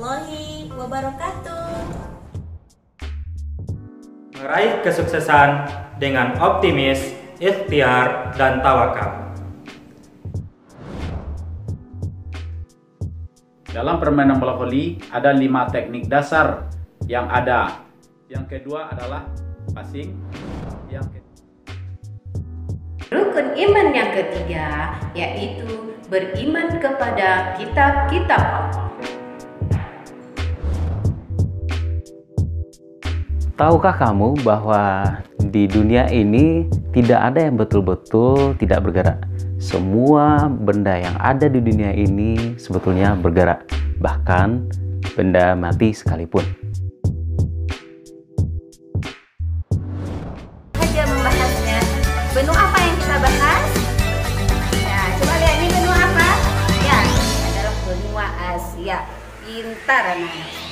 warahmatullahi wabarakatuh. Meraih kesuksesan dengan optimis, ikhtiar, dan tawakal. Dalam permainan bola voli ada 5 teknik dasar yang ada. Yang kedua adalah passing. Rukun iman yang ketiga yaitu beriman kepada kitab-kitab Allah. Tahukah kamu bahwa di dunia ini tidak ada yang betul-betul tidak bergerak? Semua benda yang ada di dunia ini sebetulnya bergerak, bahkan benda mati sekalipun. Saja membahasnya. Menu apa yang kita bahas? Ya, coba lihat ini menu apa? Ya, ini adalah benua Asia. Pintar anak-anak.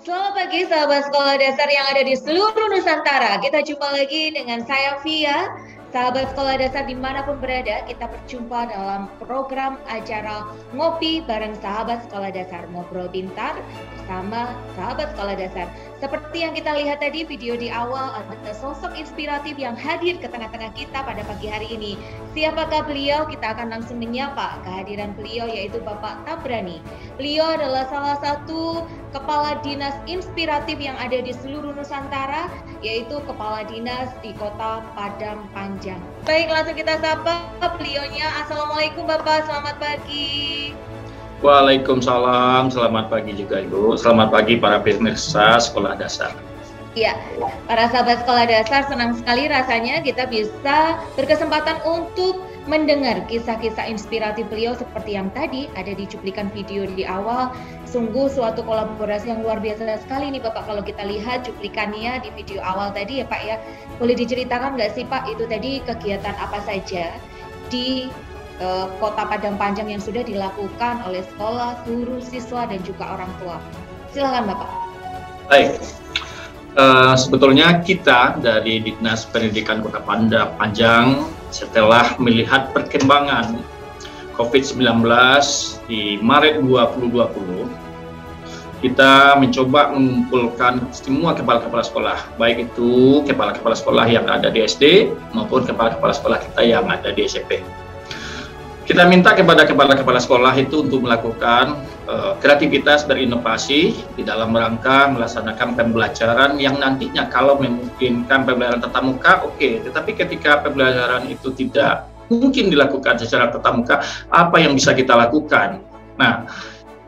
Selamat pagi sahabat sekolah dasar yang ada di seluruh Nusantara. Kita jumpa lagi dengan saya Via. Sahabat sekolah dasar dimanapun berada, kita berjumpa dalam program acara Ngopi bareng sahabat sekolah dasar, ngobrol pintar bersama sahabat sekolah dasar. Seperti yang kita lihat tadi video di awal, ada sosok inspiratif yang hadir ke tengah-tengah kita pada pagi hari ini. Siapakah beliau? Kita akan langsung menyapa kehadiran beliau, yaitu Bapak Tabrani. Beliau adalah salah satu kepala dinas inspiratif yang ada di seluruh Nusantara, yaitu kepala dinas di Kota Padang Panjang. Baik, langsung kita sapa beliaunya. Assalamualaikum Bapak, selamat pagi. Waalaikumsalam, selamat pagi juga Ibu. Selamat pagi para pemirsa sekolah dasar. Ya, para sahabat sekolah dasar, senang sekali rasanya kita bisa berkesempatan untuk mendengar kisah-kisah inspiratif beliau seperti yang tadi ada di cuplikan video di awal. Sungguh suatu kolaborasi yang luar biasa sekali nih Bapak, kalau kita lihat cuplikannya di video awal tadi ya Pak ya. Boleh diceritakan nggak sih Pak, itu tadi kegiatan apa saja di Kota Padang Panjang yang sudah dilakukan oleh sekolah, guru, siswa, dan juga orang tua? Silakan Bapak. Baik, sebetulnya kita dari Dinas Pendidikan Kota Padang Panjang setelah melihat perkembangan COVID-19 di Maret 2020, kita mencoba mengumpulkan semua kepala-kepala sekolah, baik itu kepala-kepala sekolah yang ada di SD maupun kepala-kepala sekolah kita yang ada di SMP. Kita minta kepada kepala-kepala sekolah itu untuk melakukan kreativitas berinovasi di dalam rangka melaksanakan pembelajaran yang nantinya kalau memungkinkan pembelajaran tatap muka, oke. Tetapi ketika pembelajaran itu tidak mungkin dilakukan secara tatap muka, apa yang bisa kita lakukan? Nah,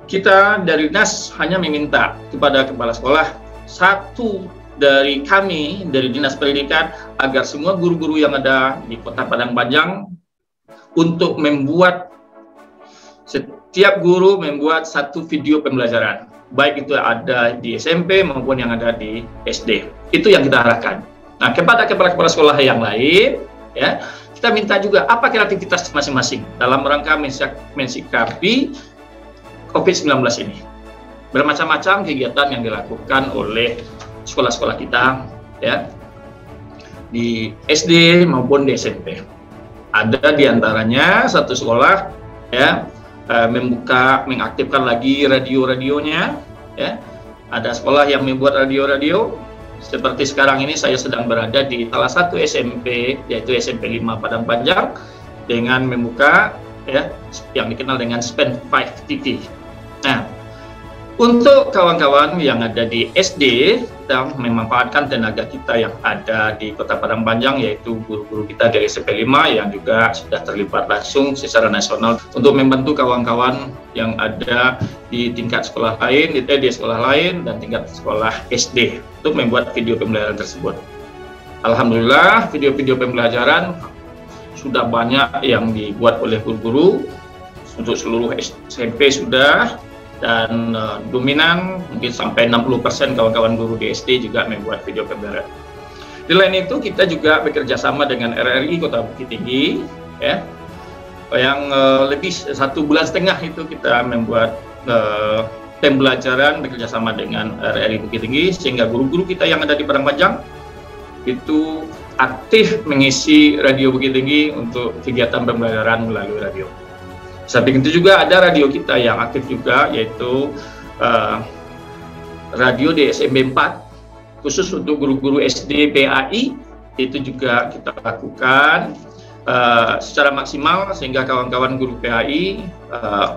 kita dari dinas hanya meminta kepada kepala sekolah, satu dari kami, dari Dinas Pendidikan, agar semua guru-guru yang ada di Kota Padang Panjang untuk membuat, setiap guru membuat satu video pembelajaran, baik itu ada di SMP maupun yang ada di SD. Itu yang kita harapkan. Nah, kepada kepala-kepala sekolah yang lain, ya, kita minta juga apa kreativitas masing-masing dalam rangka mensikapi COVID-19 ini. Bermacam-macam kegiatan yang dilakukan oleh sekolah-sekolah kita, ya, di SD maupun di SMP. Ada diantaranya satu sekolah ya mengaktifkan lagi radio-radionya, ya. Ada sekolah yang membuat radio-radio. Seperti sekarang ini saya sedang berada di salah satu SMP, yaitu SMP 5 Padang Panjang, dengan membuka ya yang dikenal dengan Span 5 TV. Nah, untuk kawan-kawan yang ada di SD, kita memanfaatkan tenaga kita yang ada di Kota Padang Panjang, yaitu guru-guru kita dari SMP 5 yang juga sudah terlibat langsung secara nasional untuk membantu kawan-kawan yang ada di tingkat sekolah lain, di sekolah lain dan tingkat sekolah SD untuk membuat video pembelajaran tersebut. Alhamdulillah, video-video pembelajaran sudah banyak yang dibuat oleh guru-guru untuk seluruh SMP sudah. Dan dominan mungkin sampai 60% kawan-kawan guru di SD juga membuat video pembelajaran. Di lain itu kita juga bekerja sama dengan RRI Kota Bukit Tinggi, ya, yang lebih 1,5 bulan itu kita membuat pembelajaran bekerjasama dengan RRI Bukit Tinggi, sehingga guru-guru kita yang ada di Padang Panjang itu aktif mengisi Radio Bukit Tinggi untuk kegiatan pembelajaran melalui radio. Samping itu juga ada radio kita yang aktif juga, yaitu radio di SMP 4 khusus untuk guru-guru SD PAI. Itu juga kita lakukan secara maksimal sehingga kawan-kawan guru PAI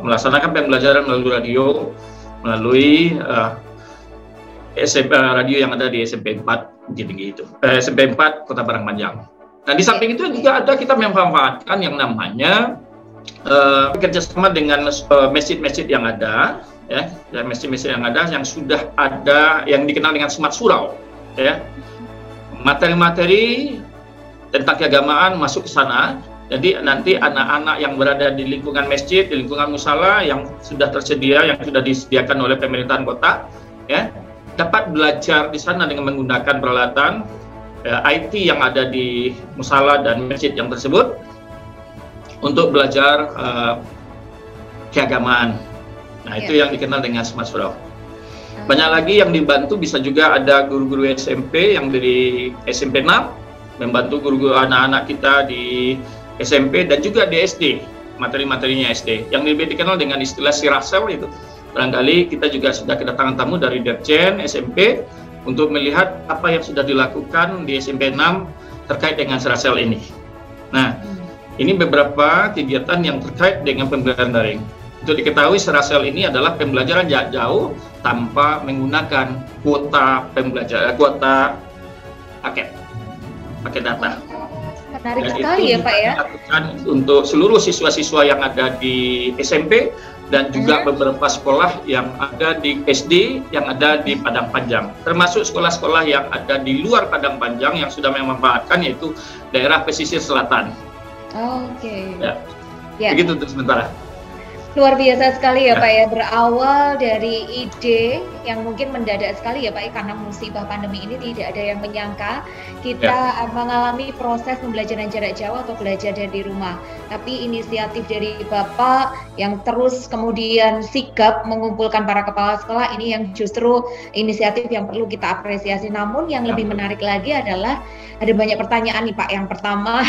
melaksanakan pembelajaran melalui radio, melalui radio yang ada di SMP 4 Bukit Tinggi itu, SMP 4 Kota Padang Panjang. Nah, di samping itu juga ada kita memanfaatkan yang namanya kerjasama dengan masjid-masjid yang ada, ya, masjid-masjid yang ada yang sudah ada yang dikenal dengan Smart Surau, ya. Materi-materi tentang keagamaan masuk ke sana. Jadi nanti anak-anak yang berada di lingkungan masjid, di lingkungan musala yang sudah tersedia, yang sudah disediakan oleh pemerintahan kota, ya, dapat belajar di sana dengan menggunakan peralatan IT yang ada di musala dan masjid yang tersebut untuk belajar keagamaan. Nah, itu yang dikenal dengan Smart Surau. Banyak lagi yang dibantu, bisa juga ada guru-guru SMP yang dari SMP 6 membantu guru-guru anak-anak kita di SMP dan juga di SD, materi-materinya SD yang lebih dikenal dengan istilah sirasel itu. Barangkali kita juga sudah kedatangan tamu dari Dirjen SMP untuk melihat apa yang sudah dilakukan di SMP 6 terkait dengan sirasel ini. Nah, ini beberapa kegiatan yang terkait dengan pembelajaran daring. Untuk diketahui, sirasel ini adalah pembelajaran jarak jauh tanpa menggunakan kuota pembelajaran, kuota paket data. Menarik sekali ya Pak ya. Dilakukan untuk seluruh siswa-siswa yang ada di SMP dan juga beberapa sekolah yang ada di SD yang ada di Padang Panjang, termasuk sekolah-sekolah yang ada di luar Padang Panjang yang sudah memanfaatkan, yaitu daerah pesisir selatan. Oke. Ya. Begitu untuk sementara. Luar biasa sekali ya Pak ya, berawal dari ide yang mungkin mendadak sekali ya Pak ya, karena musibah pandemi ini tidak ada yang menyangka kita mengalami proses pembelajaran jarak jauh atau belajar dari rumah. Tapi inisiatif dari Bapak yang terus kemudian sigap mengumpulkan para kepala sekolah ini yang justru inisiatif yang perlu kita apresiasi. Namun yang lebih menarik lagi adalah ada banyak pertanyaan nih Pak. Yang pertama,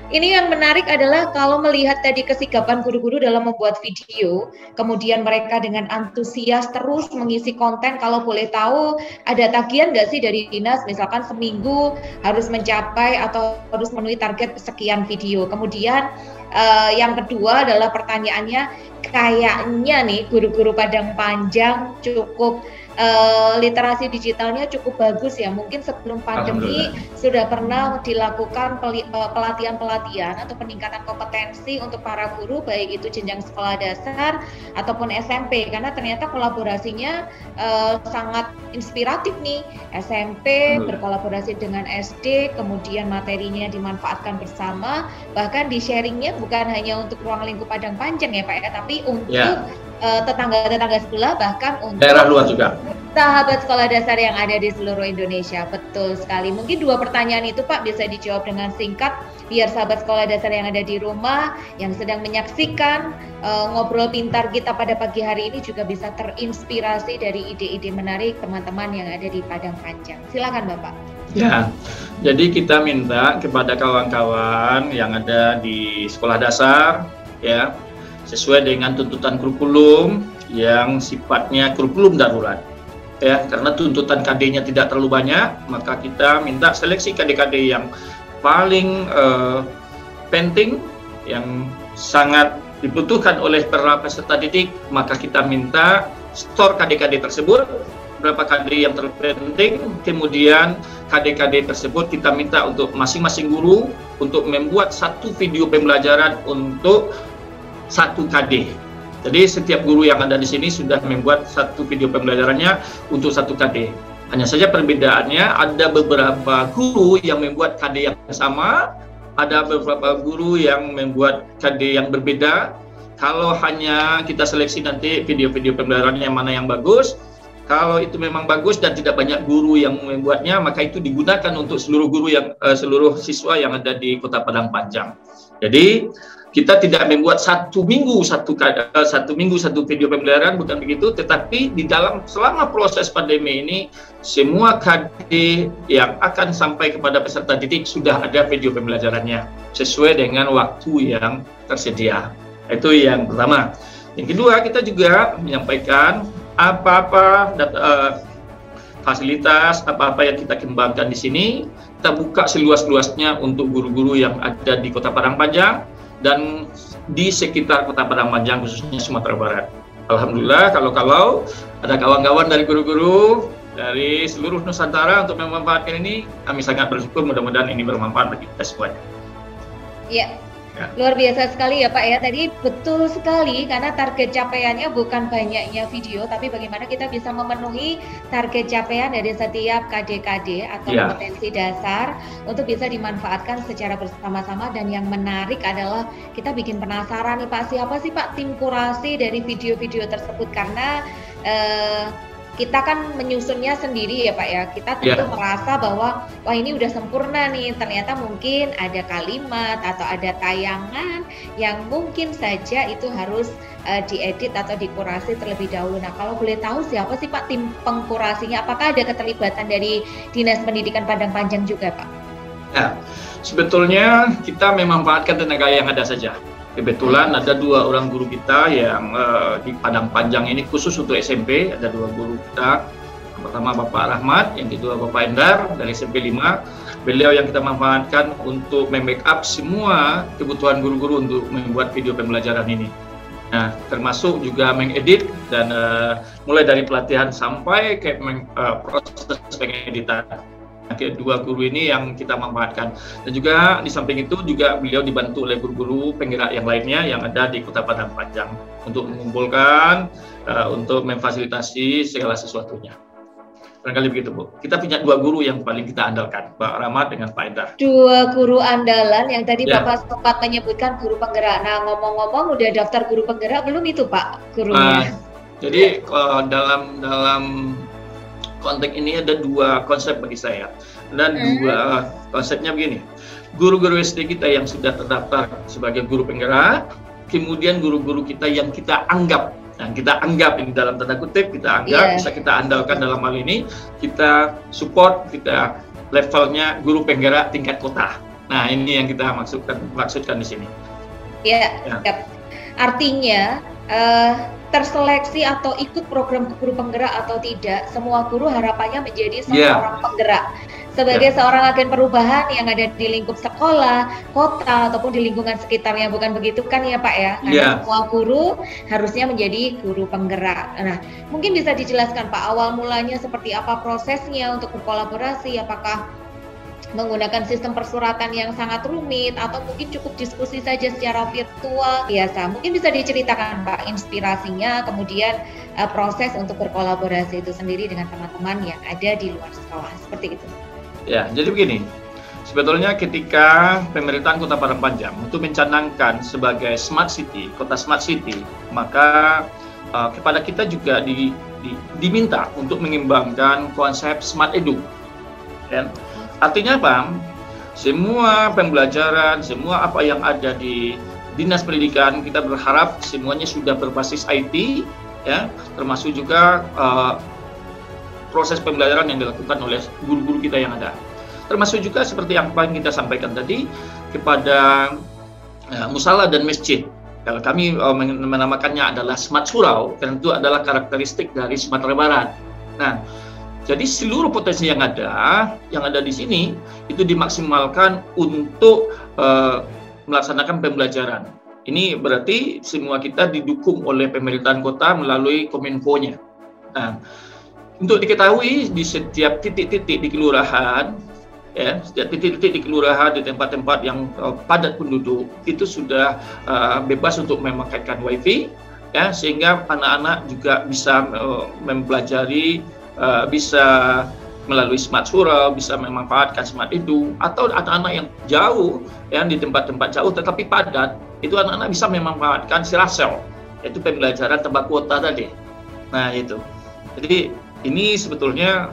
ini yang menarik adalah kalau melihat tadi kesigapan guru-guru dalam membuat video, kemudian mereka dengan antusias terus mengisi konten. Kalau boleh tahu, ada tagihan nggak sih dari dinas, misalkan seminggu harus mencapai atau harus memenuhi target sekian video. Kemudian yang kedua adalah pertanyaannya, kayaknya nih guru-guru Padang Panjang cukup literasi digitalnya cukup bagus ya. Mungkin sebelum pandemi sudah pernah dilakukan pelatihan-pelatihan atau peningkatan kompetensi untuk para guru, baik itu jenjang sekolah dasar ataupun SMP, karena ternyata kolaborasinya sangat inspiratif nih. SMP berkolaborasi dengan SD, kemudian materinya dimanfaatkan bersama, bahkan di sharingnya bukan hanya untuk ruang lingkup Padang Panjang ya Pak ya, tapi untuk tetangga-tetangga sebelah, bahkan untuk daerah luar juga, sahabat sekolah dasar yang ada di seluruh Indonesia. Betul sekali. Mungkin dua pertanyaan itu Pak bisa dijawab dengan singkat, biar sahabat sekolah dasar yang ada di rumah yang sedang menyaksikan ngobrol pintar kita pada pagi hari ini juga bisa terinspirasi dari ide-ide menarik teman-teman yang ada di Padang Panjang. Silakan Bapak. Ya, jadi kita minta kepada kawan-kawan yang ada di sekolah dasar, ya, sesuai dengan tuntutan kurikulum yang sifatnya kurikulum darurat, ya, karena tuntutan KD-nya tidak terlalu banyak, maka kita minta seleksi KD-KD yang paling penting, yang sangat dibutuhkan oleh para peserta didik, maka kita minta store KD-KD tersebut, berapa KD yang terpenting, kemudian KD-KD tersebut kita minta untuk masing-masing guru untuk membuat satu video pembelajaran untuk satu KD. Jadi setiap guru yang ada di sini sudah membuat satu video pembelajarannya untuk satu KD. Hanya saja perbedaannya ada beberapa guru yang membuat KD yang sama, ada beberapa guru yang membuat KD yang berbeda. Kalau hanya kita seleksi nanti video-video pembelajarannya mana yang bagus, kalau itu memang bagus dan tidak banyak guru yang membuatnya, maka itu digunakan untuk seluruh guru yang seluruh siswa yang ada di Kota Padang Panjang. Jadi kita tidak membuat satu minggu satu video pembelajaran, bukan begitu, tetapi di dalam selama proses pandemi ini semua KD yang akan sampai kepada peserta didik sudah ada video pembelajarannya sesuai dengan waktu yang tersedia. Itu yang pertama. Yang kedua, kita juga menyampaikan apa-apa fasilitas, apa-apa yang kita kembangkan di sini, kita buka seluas-luasnya untuk guru-guru yang ada di Kota Padang Panjang dan di sekitar Kota Padang Panjang, khususnya Sumatera Barat. Alhamdulillah, kalau ada kawan-kawan dari guru-guru dari seluruh Nusantara untuk memanfaatkan ini, kami sangat bersyukur. Mudah-mudahan ini bermanfaat bagi kita semuanya. Ya. Luar biasa sekali ya Pak ya. Tadi betul sekali, karena target capaiannya bukan banyaknya video, tapi bagaimana kita bisa memenuhi target capaian dari setiap KD-KD atau kompetensi dasar untuk bisa dimanfaatkan secara bersama-sama. Dan yang menarik adalah kita bikin penasaran nih Pak, siapa sih Pak tim kurasi dari video-video tersebut, karena kita kan menyusunnya sendiri ya Pak ya. Kita tentu merasa bahwa wah ini udah sempurna nih, ternyata mungkin ada kalimat atau ada tayangan yang mungkin saja itu harus diedit atau dikurasi terlebih dahulu. Nah, kalau boleh tahu siapa sih Pak tim pengkurasinya? Apakah ada keterlibatan dari Dinas Pendidikan Padang Panjang juga Pak? Ya, sebetulnya kita memanfaatkan tenaga yang ada saja. Kebetulan ada 2 orang guru kita yang di Padang Panjang ini khusus untuk SMP, ada 2 guru kita. Yang pertama Bapak Rahmat, yang kedua Bapak Endar dari SMP 5. Beliau yang kita manfaatkan untuk membackup semua kebutuhan guru-guru untuk membuat video pembelajaran ini. Nah, termasuk juga mengedit dan mulai dari pelatihan sampai ke proses pengeditan. Kedua guru ini yang kita manfaatkan, dan juga di samping itu juga beliau dibantu oleh guru-guru penggerak yang lainnya yang ada di Kota Padang Panjang untuk mengumpulkan, untuk memfasilitasi segala sesuatunya. Barangkali begitu Bu. Kita punya 2 guru yang paling kita andalkan, Pak Rahmat dengan Pak Endar. 2 guru andalan yang tadi Bapak sempat menyebutkan guru penggerak. Nah, ngomong-ngomong udah daftar guru penggerak belum itu Pak gurunya? Jadi dalam konteks ini ada 2 konsep bagi saya, dan 2 konsepnya begini. Guru-guru SD kita yang sudah terdaftar sebagai guru penggerak, kemudian guru-guru kita yang kita anggap ini dalam tanda kutip, kita anggap bisa kita andalkan dalam hal ini, kita support, kita levelnya guru penggerak tingkat kota. Nah, ini yang kita maksudkan di sini. Artinya terseleksi atau ikut program guru penggerak atau tidak, semua guru harapannya menjadi seorang penggerak. Sebagai seorang agen perubahan yang ada di lingkup sekolah, kota, ataupun di lingkungan sekitarnya, bukan begitu kan ya Pak ya? Karena semua guru harusnya menjadi guru penggerak. Nah, mungkin bisa dijelaskan Pak, awal mulanya seperti apa prosesnya untuk berkolaborasi, apakah menggunakan sistem persuratan yang sangat rumit atau mungkin cukup diskusi saja secara virtual biasa. Mungkin bisa diceritakan Pak inspirasinya, kemudian proses untuk berkolaborasi itu sendiri dengan teman-teman yang ada di luar sekolah, seperti itu. Ya, jadi begini. Sebetulnya ketika pemerintahan Kota Padang Panjang untuk mencanangkan sebagai smart city, kota smart city, maka kepada kita juga diminta untuk mengembangkan konsep smart edu. Artinya apa? Semua pembelajaran, semua apa yang ada di Dinas Pendidikan, kita berharap semuanya sudah berbasis IT, ya, termasuk juga proses pembelajaran yang dilakukan oleh guru-guru kita yang ada. Termasuk juga seperti yang kita sampaikan tadi kepada musala dan masjid. Kalau kami menamakannya adalah smart surau, karena itu adalah karakteristik dari Sumatera Barat. Nah, jadi seluruh potensi yang ada di sini itu dimaksimalkan untuk melaksanakan pembelajaran. Ini berarti semua kita didukung oleh pemerintahan kota melalui Kominfo-nya. Nah, untuk diketahui di setiap titik-titik di kelurahan, setiap titik-titik di kelurahan, di tempat-tempat yang padat penduduk itu sudah bebas untuk memakaikan WiFi, ya, sehingga anak-anak juga bisa mempelajari. Bisa melalui smart surau, bisa memanfaatkan smart edu, atau anak-anak yang jauh, yang di tempat-tempat jauh tetapi padat, itu anak-anak bisa memanfaatkan Sirasel, yaitu pembelajaran tanpa kuota tadi. Nah itu, jadi ini sebetulnya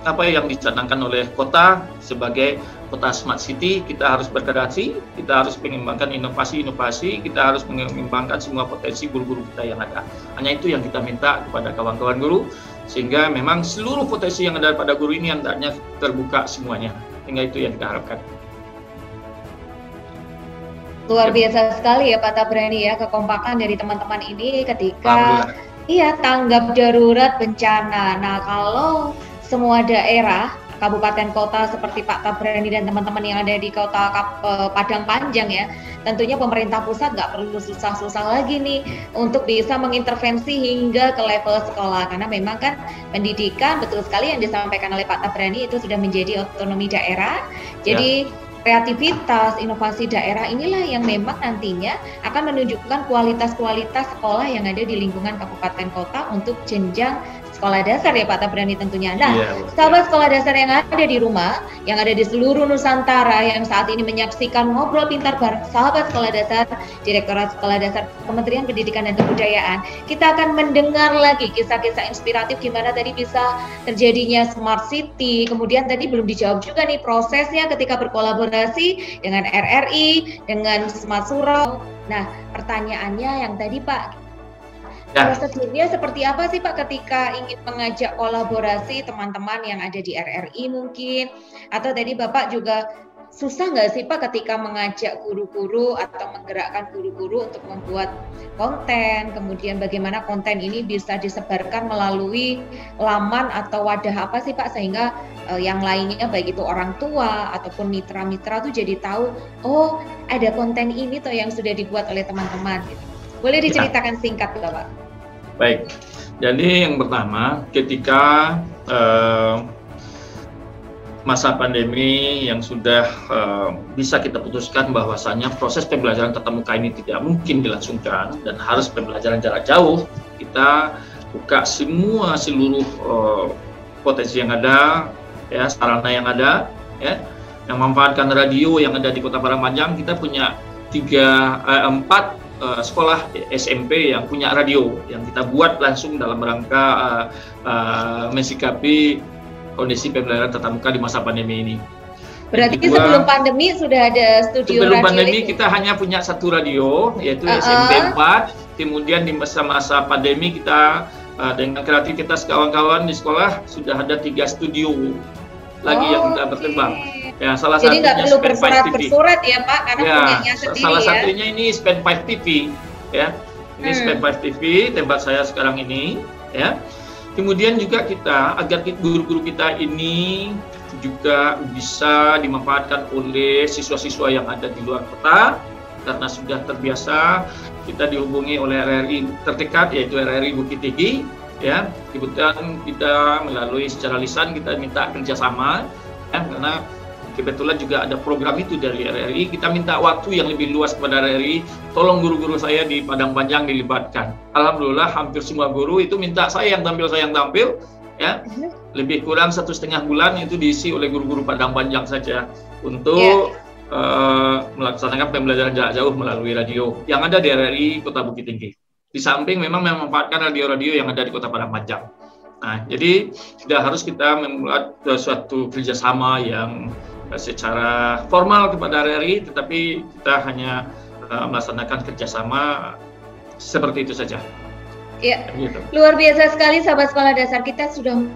apa yang dicanangkan oleh kota sebagai kota smart city, kita harus berkreasi, kita harus mengembangkan inovasi-inovasi, kita harus mengembangkan semua potensi guru-guru kita yang ada. Hanya itu yang kita minta kepada kawan-kawan guru, sehingga memang seluruh potensi yang ada pada guru ini hendaknya terbuka semuanya. Sehingga itu yang kita harapkan. Luar biasa sekali ya Pak Tabrani ya, kekompakan dari teman-teman ini ketika tanggap darurat bencana. Nah, kalau semua daerah kabupaten kota seperti Pak Tabrani dan teman-teman yang ada di kota Padang Panjang ya, tentunya pemerintah pusat nggak perlu susah-susah lagi nih untuk bisa mengintervensi hingga ke level sekolah, karena memang kan pendidikan, betul sekali yang disampaikan oleh Pak Tabrani, itu sudah menjadi otonomi daerah. Jadi kreativitas, inovasi daerah inilah yang memang nantinya akan menunjukkan kualitas-kualitas sekolah yang ada di lingkungan kabupaten kota untuk jenjang sekolah dasar ya Pak Tabrani tentunya. Nah, sahabat sekolah dasar yang ada di rumah, yang ada di seluruh Nusantara yang saat ini menyaksikan Ngobrol Pintar bareng sahabat sekolah dasar, Direktorat Sekolah Dasar Kementerian Pendidikan dan Kebudayaan, kita akan mendengar lagi kisah-kisah inspiratif gimana tadi bisa terjadinya Smart City, kemudian tadi belum dijawab juga nih prosesnya ketika berkolaborasi dengan RRI, dengan Smart Surau. Nah, pertanyaannya yang tadi Pak, prosedurnya seperti apa sih Pak ketika ingin mengajak kolaborasi teman-teman yang ada di RRI mungkin? Atau tadi Bapak juga susah nggak sih Pak ketika mengajak guru-guru atau menggerakkan guru-guru untuk membuat konten, kemudian bagaimana konten ini bisa disebarkan melalui laman atau wadah apa sih Pak, sehingga yang lainnya baik itu orang tua ataupun mitra-mitra tuh jadi tahu, oh ada konten ini tuh yang sudah dibuat oleh teman-teman gitu. Boleh diceritakan singkat Bapak? Baik, jadi yang pertama ketika masa pandemi yang sudah bisa kita putuskan bahwasanya proses pembelajaran tatap muka ini tidak mungkin dilangsungkan dan harus pembelajaran jarak jauh, kita buka seluruh potensi yang ada, ya, sarana yang ada, ya, yang memanfaatkan radio yang ada di Kota Padang Panjang. Kita punya 4 sekolah SMP yang punya radio yang kita buat langsung dalam rangka mensikapi kondisi pembelajaran tatap muka di masa pandemi ini. Berarti sebelum pandemi sudah ada studio radio? Sebelum pandemi kita hanya punya 1 radio, yaitu SMP 4. Kemudian di masa-masa pandemi kita dengan kreativitas kawan-kawan di sekolah sudah ada 3 studio lagi yang sudah berkembang. Ya, salah jadi nggak perlu bersurat ya Pak, karena ya, punyanya sendiri salah ya. satunya ini Span 5 TV, ya. Ini Span 5 TV tempat saya sekarang ini, ya. Kemudian juga kita agar guru-guru kita ini juga bisa dimanfaatkan oleh siswa-siswa yang ada di luar kota, karena sudah terbiasa kita dihubungi oleh RRI terdekat yaitu RRI Bukit Tinggi, ya. Kebetulan kita melalui secara lisan kita minta kerjasama, ya, karena kebetulan juga ada program itu dari RRI. Kita minta waktu yang lebih luas kepada RRI. Tolong guru-guru saya di Padang Panjang dilibatkan. Alhamdulillah hampir semua guru itu minta saya yang tampil, ya. Lebih kurang 1,5 bulan itu diisi oleh guru-guru Padang Panjang saja untuk melaksanakan pembelajaran jarak jauh melalui radio yang ada di RRI Kota Bukit Tinggi. Di samping memang memanfaatkan radio-radio yang ada di Kota Padang Panjang. Nah, jadi sudah harus kita membuat suatu kerjasama yang secara formal kepada RRI, tetapi kita hanya melaksanakan kerjasama seperti itu saja. Ya, gitu. Luar biasa sekali sahabat sekolah dasar, kita sudah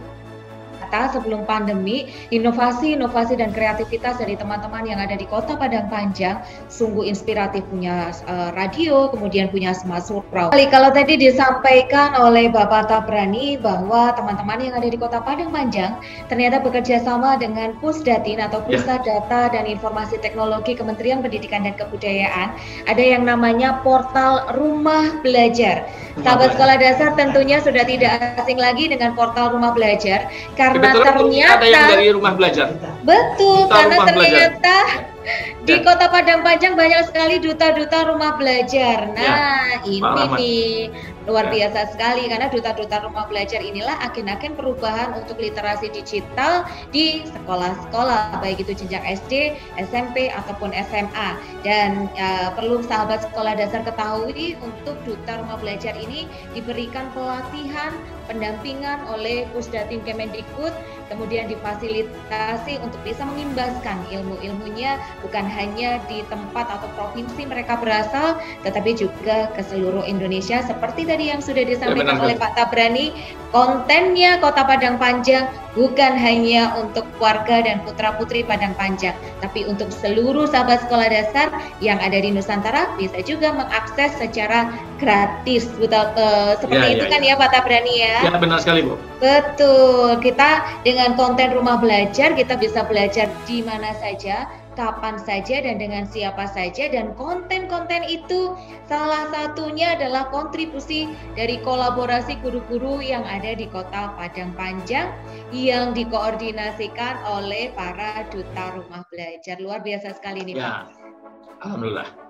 sebelum pandemi, inovasi dan kreativitas dari teman-teman yang ada di Kota Padang Panjang sungguh inspiratif, punya radio, kemudian punya Smart Surau. Kalau tadi disampaikan oleh Bapak Tabrani bahwa teman-teman yang ada di Kota Padang Panjang ternyata bekerja sama dengan Pusdatin atau Pusat Data dan Informasi Teknologi Kementerian Pendidikan dan Kebudayaan, ada yang namanya portal Rumah Belajar. Sahabat sekolah dasar tentunya sudah tidak asing lagi dengan portal Rumah Belajar, karena ternyata ada yang dari Rumah Belajar. Betul, karena ternyata di Kota Padang Panjang banyak sekali duta-duta rumah belajar. Nah, ini nih Luar biasa sekali, karena duta-duta rumah belajar inilah agen-agen perubahan untuk literasi digital di sekolah-sekolah, baik itu jenjang SD, SMP, ataupun SMA. Dan perlu sahabat sekolah dasar ketahui, untuk duta rumah belajar ini diberikan pelatihan, pendampingan oleh Pusdatin Kemendikbud, kemudian difasilitasi untuk bisa mengimbaskan ilmu-ilmunya bukan hanya di tempat atau provinsi mereka berasal, tetapi juga ke seluruh Indonesia. Seperti tadi yang sudah disampaikan oleh Pak Tabrani, kontennya Kota Padang Panjang bukan hanya untuk warga dan putra-putri Padang Panjang, tapi untuk seluruh sahabat sekolah dasar yang ada di Nusantara bisa juga mengakses secara gratis. Betul, seperti itu kan ya Pak Tabrani ya? Ya, benar sekali Bu. Betul, kita dengan konten rumah belajar kita bisa belajar di mana saja, kapan saja, dan dengan siapa saja. Dan konten-konten itu salah satunya adalah kontribusi dari kolaborasi guru-guru yang ada di Kota Padang Panjang yang dikoordinasikan oleh para duta rumah belajar. Luar biasa sekali nih Pak. Alhamdulillah.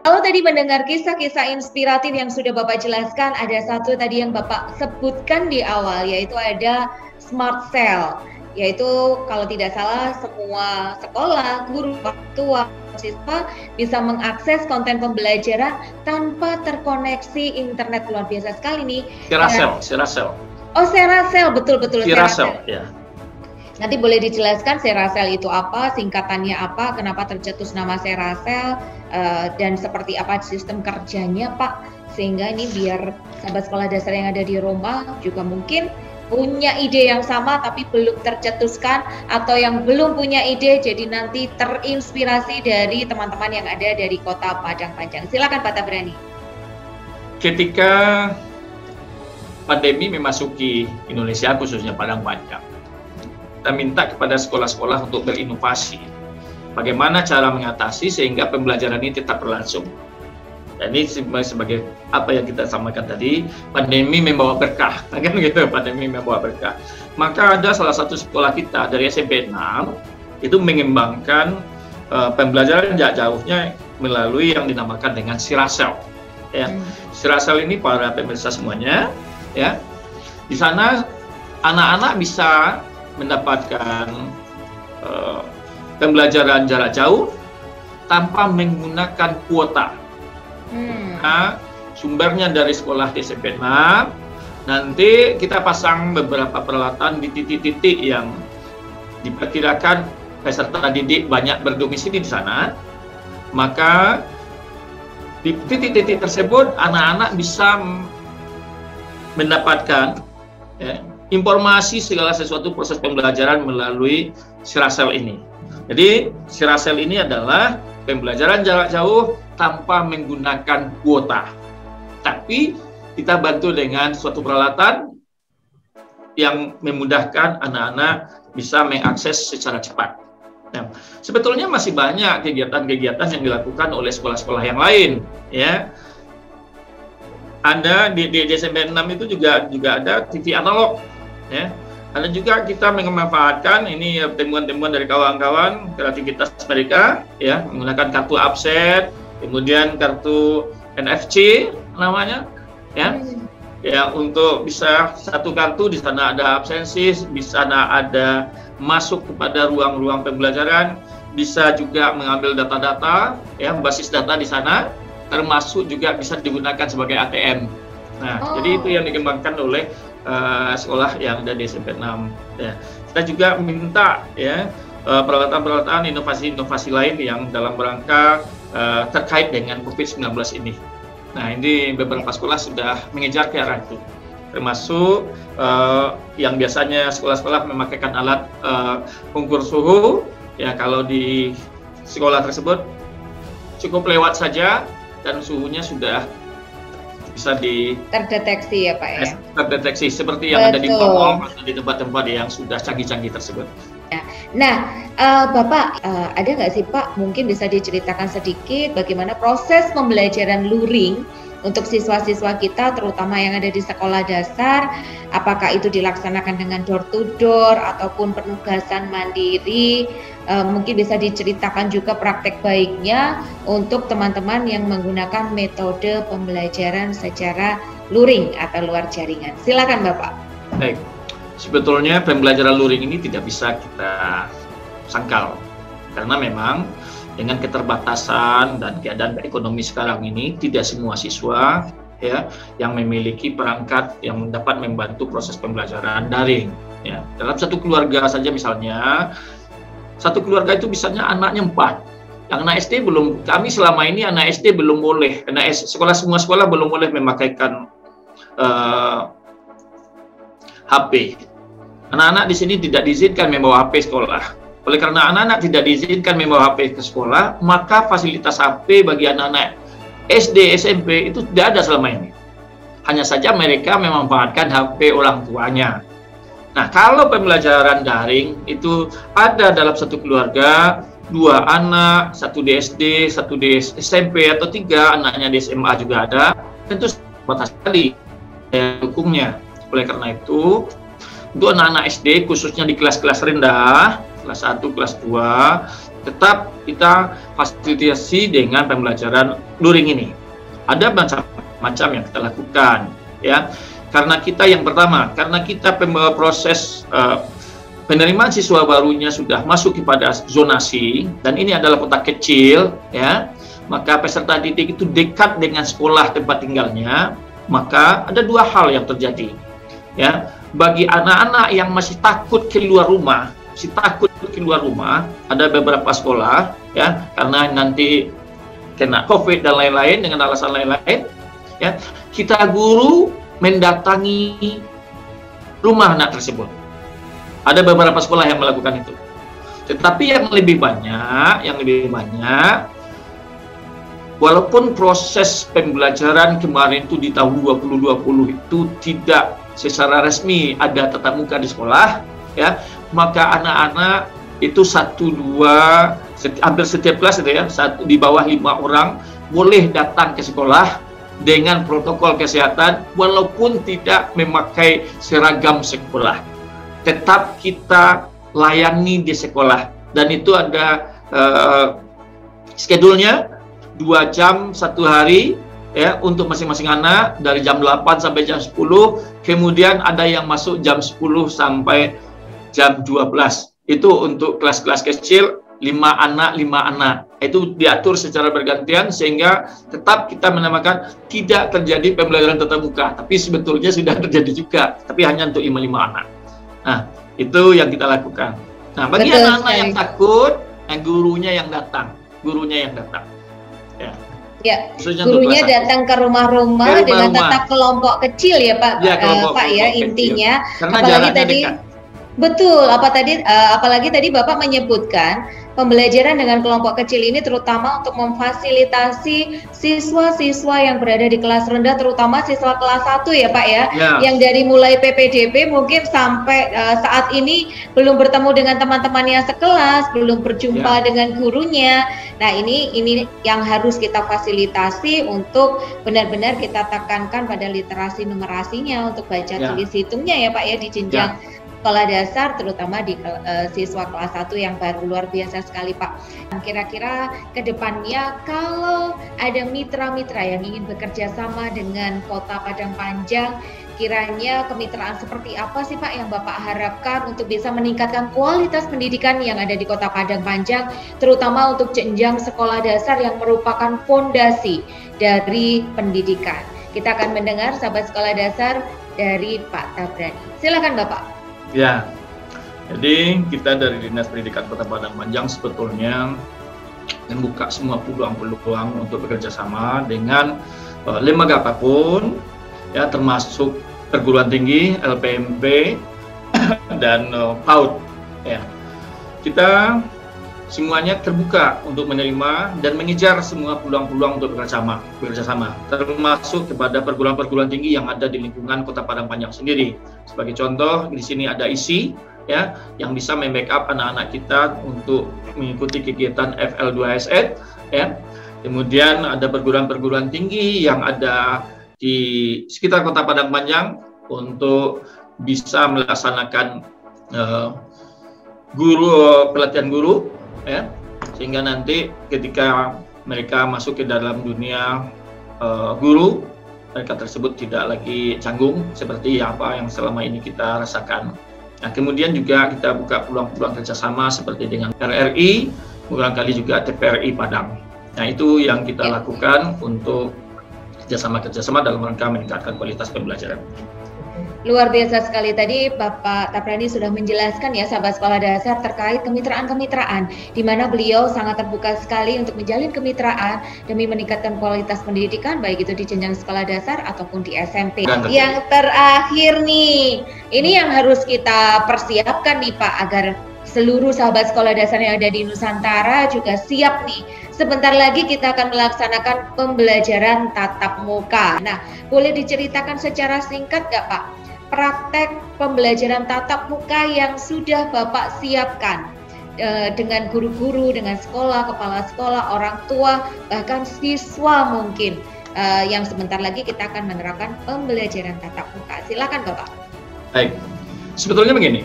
Kalau tadi mendengar kisah-kisah inspiratif yang sudah Bapak jelaskan, ada satu tadi yang Bapak sebutkan di awal, yaitu ada Smart Cell. Yaitu kalau tidak salah semua sekolah, guru, orang tua, siswa bisa mengakses konten pembelajaran tanpa terkoneksi internet. Luar biasa sekali nih. Seracell. Oh, Seracell, betul-betul Seracell, ya. Nanti boleh dijelaskan Seracell itu apa, singkatannya apa, kenapa tercetus nama Seracell, dan seperti apa sistem kerjanya Pak, sehingga ini biar sahabat sekolah dasar yang ada di rumah juga mungkin punya ide yang sama tapi belum tercetuskan, atau yang belum punya ide jadi nanti terinspirasi dari teman-teman yang ada dari Kota Padang Panjang. Silakan Pak Tabrani. Ketika pandemi memasuki Indonesia, khususnya Padang Panjang, kita minta kepada sekolah-sekolah untuk berinovasi. Bagaimana cara mengatasi sehingga pembelajaran ini tetap berlangsung. Dan ini sebagai apa yang kita sampaikan tadi, pandemi membawa berkah, kan gitu, pandemi membawa berkah. Maka ada salah satu sekolah kita dari SMP 6 itu mengembangkan pembelajaran jarak jauhnya melalui yang dinamakan dengan Seracell. Ya, Seracell ini para pemirsa semuanya, ya, di sana anak-anak bisa mendapatkan pembelajaran jarak jauh tanpa menggunakan kuota. Nah, sumbernya dari sekolah di SMP 6. Nanti kita pasang beberapa peralatan di titik-titik yang diperkirakan peserta didik banyak berdomisili di sana. Maka di titik-titik tersebut anak-anak bisa mendapatkan informasi segala sesuatu proses pembelajaran melalui Seracell ini. Jadi Seracell ini adalah pembelajaran jarak jauh tanpa menggunakan kuota, tapi kita bantu dengan suatu peralatan yang memudahkan anak-anak bisa mengakses secara cepat. Nah, sebetulnya masih banyak kegiatan-kegiatan yang dilakukan oleh sekolah-sekolah yang lain, ya. Ada di SMP 6 itu juga ada TV analog, ya. Ada juga kita memanfaatkan ini temuan-temuan dari kawan-kawan kreativitas mereka, ya, menggunakan kartu absen, kemudian kartu NFC namanya, ya, ya, untuk bisa satu kartu di sana ada absensi, di sana ada masuk kepada ruang-ruang pembelajaran, bisa juga mengambil data-data, ya, basis data di sana, termasuk juga bisa digunakan sebagai ATM. Nah, jadi itu yang dikembangkan oleh sekolah yang ada di SMP 6. Ya. Kita juga minta, ya, peralatan-peralatan inovasi-inovasi lain yang dalam rangka terkait dengan COVID-19 ini. Nah, ini beberapa sekolah sudah mengejar ke arah itu, termasuk yang biasanya sekolah-sekolah memakaikan alat pengukur suhu. Ya, kalau di sekolah tersebut cukup lewat saja dan suhunya sudah bisa terdeteksi ya Pak ya? Terdeteksi seperti yang ada di mall atau di tempat-tempat yang sudah canggih-canggih tersebut. Nah, Bapak, ada nggak sih Pak, mungkin bisa diceritakan sedikit bagaimana proses pembelajaran luring untuk siswa-siswa kita terutama yang ada di sekolah dasar, apakah itu dilaksanakan dengan door to door ataupun penugasan mandiri. Mungkin bisa diceritakan juga praktek baiknya untuk teman-teman yang menggunakan metode pembelajaran secara luring atau luar jaringan. Silakan Bapak. Baik, sebetulnya pembelajaran luring ini tidak bisa kita sangkal karena memang dengan keterbatasan dan keadaan ekonomi sekarang ini tidak semua siswa ya yang memiliki perangkat yang dapat membantu proses pembelajaran daring ya. Dalam satu keluarga saja misalnya, satu keluarga itu misalnya anaknya 4. Yang anak SD belum, kami selama ini anak SD belum boleh, semua sekolah belum boleh memakaikan HP. Anak-anak di sini tidak diizinkan membawa HP sekolah. Oleh karena anak-anak tidak diizinkan membawa HP ke sekolah, maka fasilitas HP bagi anak-anak SD, SMP itu tidak ada selama ini. Hanya saja mereka memanfaatkan HP orang tuanya. Nah, kalau pembelajaran daring itu ada dalam satu keluarga, 2 anak, 1 di SD, 1 di SMP, atau 3 anaknya di SMA juga ada, tentu batas sekali dukungnya. Oleh karena itu, untuk anak-anak SD, khususnya di kelas-kelas rendah, kelas 1, kelas 2, tetap kita fasilitasi dengan pembelajaran luring ini. Ada macam-macam yang kita lakukan, ya. Karena kita yang pertama, karena kita proses penerimaan siswa barunya sudah masuk kepada zonasi, dan ini adalah kota kecil, ya, maka peserta didik itu dekat dengan sekolah tempat tinggalnya, maka ada 2 hal yang terjadi, ya. Bagi anak-anak yang masih takut keluar rumah, ada beberapa sekolah ya karena nanti kena COVID dan lain-lain dengan alasan lain-lain ya, kita guru mendatangi rumah anak tersebut. Ada beberapa sekolah yang melakukan itu. Tetapi yang lebih banyak walaupun proses pembelajaran kemarin itu di tahun 2020 itu tidak secara resmi ada tatap muka di sekolah ya, maka anak-anak itu 1-2 hampir setiap kelas itu ya, di bawah 5 orang boleh datang ke sekolah dengan protokol kesehatan walaupun tidak memakai seragam sekolah. Tetap kita layani di sekolah dan itu ada schedule-nya 2 jam 1 hari ya untuk masing-masing anak dari jam 8 sampai jam 10, kemudian ada yang masuk jam 10 sampai jam 12. Itu untuk kelas-kelas kecil 5 anak. Itu diatur secara bergantian sehingga tetap kita menamakan tidak terjadi pembelajaran tatap muka, tapi sebetulnya sudah terjadi juga, tapi hanya untuk 5 anak. Nah, itu yang kita lakukan. Nah, bagi anak-anak yang takut, gurunya yang datang. Ya. Ya, gurunya datang ke rumah-rumah dengan tatap kelompok kecil ya Pak. Ya, Pak ya intinya. Karena apalagi tadi dekat. Betul, apalagi tadi Bapak menyebutkan pembelajaran dengan kelompok kecil ini terutama untuk memfasilitasi siswa-siswa yang berada di kelas rendah, terutama siswa kelas 1 ya Pak ya, yang dari mulai PPDB mungkin sampai saat ini belum bertemu dengan teman-temannya sekelas, belum berjumpa dengan gurunya. Nah ini yang harus kita fasilitasi untuk benar-benar kita tekankan pada literasi numerasinya untuk baca tulis hitungnya ya Pak ya di jenjang sekolah dasar, terutama di siswa kelas 1 yang baru. Luar biasa sekali Pak. Kira-kira ke depannya kalau ada mitra-mitra yang ingin bekerja sama dengan Kota Padang Panjang, kiranya kemitraan seperti apa sih Pak yang Bapak harapkan untuk bisa meningkatkan kualitas pendidikan yang ada di Kota Padang Panjang, terutama untuk jenjang sekolah dasar yang merupakan fondasi dari pendidikan. Kita akan mendengar sahabat sekolah dasar dari Pak Tabrani. Silakan Bapak. Ya, jadi kita dari Dinas Pendidikan Kota Padang Panjang sebetulnya membuka semua peluang-peluang untuk bekerja sama dengan lembaga apapun, ya termasuk perguruan tinggi, LPMP, dan PAUD. Ya, kita semuanya terbuka untuk menerima dan mengejar semua peluang-peluang untuk bekerja sama, termasuk kepada perguruan-perguruan tinggi yang ada di lingkungan Kota Padang Panjang sendiri. Sebagai contoh, di sini ada ISI, ya, yang bisa membackup anak-anak kita untuk mengikuti kegiatan FL2SN, ya. Kemudian ada perguruan-perguruan tinggi yang ada di sekitar Kota Padang Panjang untuk bisa melaksanakan pelatihan guru, ya, sehingga nanti ketika mereka masuk ke dalam dunia guru, mereka tersebut tidak lagi canggung seperti apa yang selama ini kita rasakan. Nah, kemudian juga kita buka peluang-peluang kerjasama seperti dengan RRI, barangkali juga TPRI Padang. Nah, itu yang kita lakukan untuk kerjasama dalam rangka meningkatkan kualitas pembelajaran. Luar biasa sekali tadi Bapak Taprandi sudah menjelaskan ya sahabat sekolah dasar terkait kemitraan-kemitraan di mana beliau sangat terbuka sekali untuk menjalin kemitraan demi meningkatkan kualitas pendidikan baik itu di jenjang sekolah dasar ataupun di SMP. Yang terakhir nih, ini yang harus kita persiapkan nih Pak agar seluruh sahabat sekolah dasar yang ada di Nusantara juga siap nih. Sebentar lagi kita akan melaksanakan pembelajaran tatap muka. Nah, boleh diceritakan secara singkat nggak Pak? Praktek pembelajaran tatap muka yang sudah Bapak siapkan dengan guru-guru, dengan sekolah, kepala sekolah, orang tua, bahkan siswa mungkin yang sebentar lagi kita akan menerapkan pembelajaran tatap muka. Silakan Bapak. Baik, sebetulnya begini,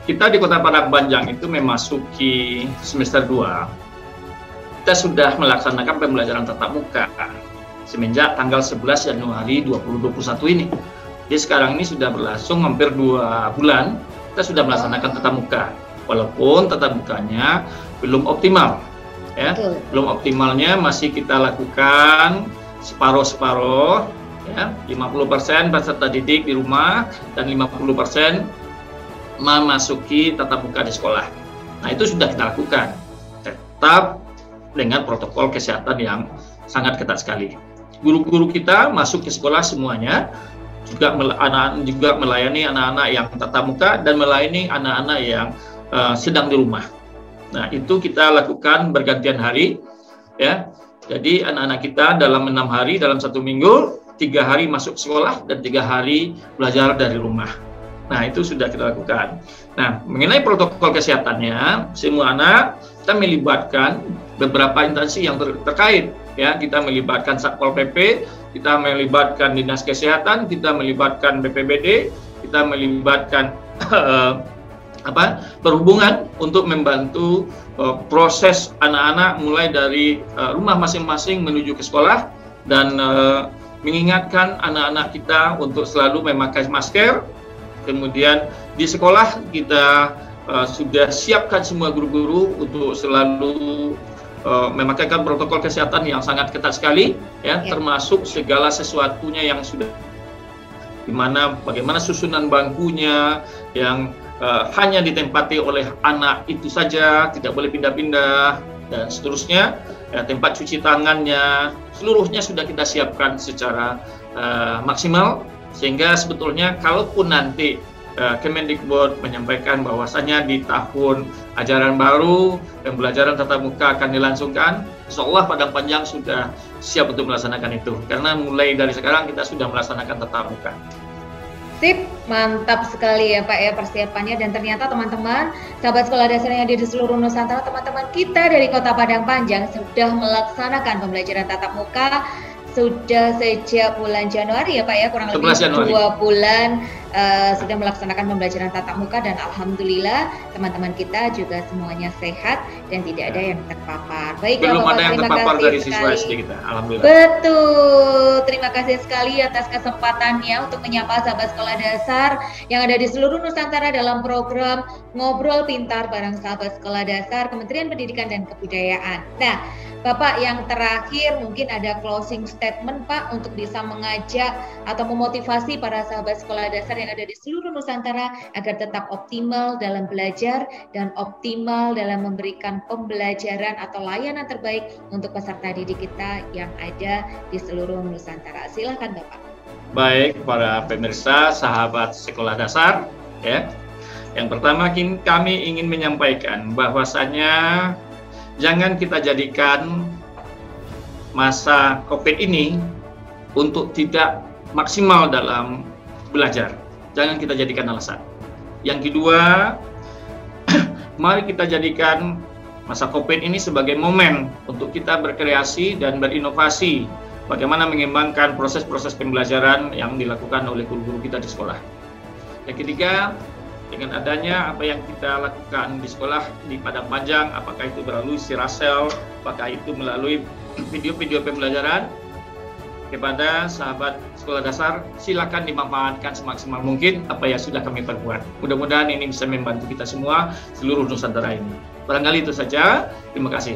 kita di Kota Padang Panjang itu memasuki semester 2, kita sudah melaksanakan pembelajaran tatap muka semenjak tanggal 11 Januari 2021 ini. Jadi sekarang ini sudah berlangsung hampir 2 bulan, kita sudah melaksanakan tatap muka. Walaupun tatap mukanya belum optimal, ya, belum optimalnya masih kita lakukan separuh-separuh, ya, 50% peserta didik di rumah dan 50% memasuki tatap muka di sekolah. Nah, itu sudah kita lakukan, tetap dengan protokol kesehatan yang sangat ketat sekali. Guru-guru kita masuk ke sekolah semuanya, juga melayani anak-anak yang tatap muka dan melayani anak-anak yang sedang di rumah. Nah, itu kita lakukan bergantian hari, ya. Jadi anak-anak kita dalam 6 hari, dalam 1 minggu, 3 hari masuk sekolah dan 3 hari belajar dari rumah. Nah, itu sudah kita lakukan. Nah, mengenai protokol kesehatannya, semua anak kita melibatkan beberapa instansi yang terkait. Ya, kita melibatkan Satpol PP, kita melibatkan Dinas Kesehatan, kita melibatkan BPBD, kita melibatkan perhubungan untuk membantu proses anak-anak mulai dari rumah masing-masing menuju ke sekolah dan mengingatkan anak-anak kita untuk selalu memakai masker. Kemudian di sekolah kita sudah siapkan semua guru-guru untuk selalu memakaikan protokol kesehatan yang sangat ketat sekali, ya, termasuk segala sesuatunya yang sudah, dimana bagaimana susunan bangkunya yang hanya ditempati oleh anak itu saja, tidak boleh pindah-pindah dan seterusnya, ya, tempat cuci tangannya, seluruhnya sudah kita siapkan secara maksimal, sehingga sebetulnya kalaupun nanti Kemendikbud menyampaikan bahwasanya di tahun ajaran baru pembelajaran tatap muka akan dilangsungkan, insya Allah Padang Panjang sudah siap untuk melaksanakan itu, karena mulai dari sekarang kita sudah melaksanakan tatap muka. Sip, mantap sekali ya Pak ya persiapannya, dan ternyata teman-teman sahabat sekolah dasar yang ada di seluruh Nusantara, teman-teman kita dari Kota Padang Panjang sudah melaksanakan pembelajaran tatap muka sudah sejak bulan Januari ya Pak ya, kurang lebih 2 bulan sudah melaksanakan pembelajaran tatap muka, dan alhamdulillah teman-teman kita juga semuanya sehat dan tidak ada yang terpapar. Baik, belum Bapak, ada yang terpapar dari siswa SD kita, alhamdulillah. Betul, terima kasih sekali atas kesempatannya untuk menyapa sahabat sekolah dasar yang ada di seluruh Nusantara dalam program Ngobrol Pintar bareng sahabat sekolah dasar Kementerian Pendidikan dan Kebudayaan. Nah, Bapak, yang terakhir mungkin ada closing statement Pak untuk bisa mengajak atau memotivasi para sahabat sekolah dasar yang ada di seluruh Nusantara agar tetap optimal dalam belajar dan optimal dalam memberikan pembelajaran atau layanan terbaik untuk peserta didik kita yang ada di seluruh Nusantara. Silakan Bapak. Baik, para pemirsa sahabat sekolah dasar, ya. Yang pertama kami ingin menyampaikan bahwasanya jangan kita jadikan masa COVID ini untuk tidak maksimal dalam belajar. Jangan kita jadikan alasan. Yang kedua, mari kita jadikan masa COVID ini sebagai momen untuk kita berkreasi dan berinovasi bagaimana mengembangkan proses-proses pembelajaran yang dilakukan oleh guru-guru kita di sekolah. Yang ketiga, dengan adanya apa yang kita lakukan di sekolah di Padang Panjang, apakah itu melalui Sirasel, apakah itu melalui video-video pembelajaran, kepada sahabat sekolah dasar, silakan dimanfaatkan semaksimal mungkin apa yang sudah kami perbuat. Mudah-mudahan ini bisa membantu kita semua seluruh Nusantara ini. Barangkali itu saja. Terima kasih.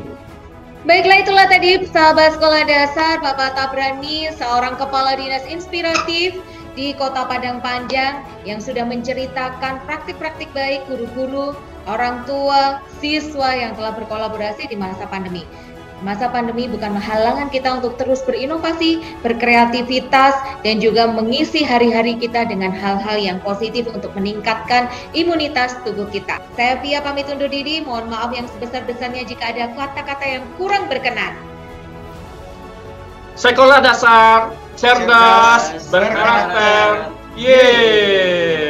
Baiklah, itulah tadi sahabat sekolah dasar Bapak Tabrani, seorang kepala dinas inspiratif di Kota Padang Panjang yang sudah menceritakan praktik-praktik baik guru-guru, orang tua, siswa yang telah berkolaborasi di masa pandemi. Masa pandemi bukan halangan kita untuk terus berinovasi, berkreativitas, dan juga mengisi hari-hari kita dengan hal-hal yang positif untuk meningkatkan imunitas tubuh kita. Saya Via pamit undur diri, mohon maaf yang sebesar-besarnya jika ada kata-kata yang kurang berkenan. Sekolah dasar cerdas, berkarakter, yeay!